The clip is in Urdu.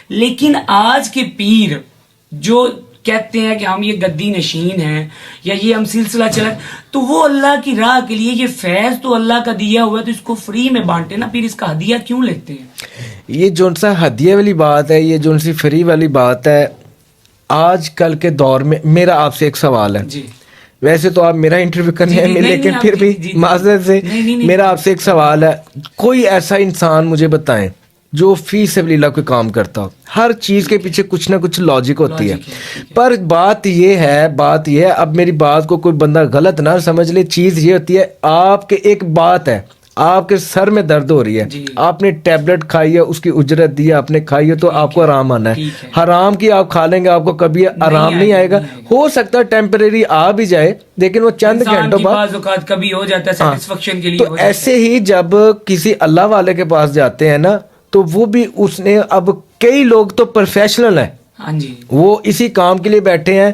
لیکن آج کے پیر جو کہتے ہیں کہ ہم یہ گدی نشین ہیں یا یہ ہم سلسلہ چلا، تو وہ اللہ کی راہ کے لیے یہ فیض تو اللہ کا دیا ہوا ہے تو اس کو فری میں بانٹے نا، پھر اس کا ہدیہ کیوں لیتے ہیں؟ یہ جو سا ہدیہ والی بات ہے، یہ جو سی فری والی بات ہے، آج کل کے دور میں میرا آپ سے ایک سوال ہے. جی ویسے تو آپ میرا انٹرویو کرنے ہیں لیکن پھر بھی معذرت سے میرا آپ سے ایک سوال ہے. کوئی ایسا انسان مجھے بتائیں جو فی سبیل اللہ کوئی کام کرتا ہو، ہر چیز کے پیچھے کچھ نہ کچھ لاجک ہوتی ہے، پر بات یہ ہے اب میری بات کو کوئی بندہ غلط نہ سمجھ لے، چیز یہ ہوتی ہے آپ کے ایک بات ہے، آپ کے سر میں درد ہو رہی ہے، آپ نے ٹیبلٹ کھائی ہے، اس کی اجرت دی ہے، آپ نے کھائی ہے تو آپ کو آرام آنا ہے. حرام کی آپ کھا لیں گے آپ کو کبھی آرام نہیں آئے گا. ہو سکتا ہے ٹیمپریری آ بھی جائے لیکن وہ چند گھنٹوں بعد کبھی ہو جاتا ہے سیٹسفیکشن کے لیے. تو ایسے ہی جب کسی اللہ والے کے پاس جاتے ہیں نا، تو وہ بھی اس نے اب کئی لوگ تو پروفیشنل ہیں، ہاں جی، وہ اسی کام کے لیے بیٹھے ہیں.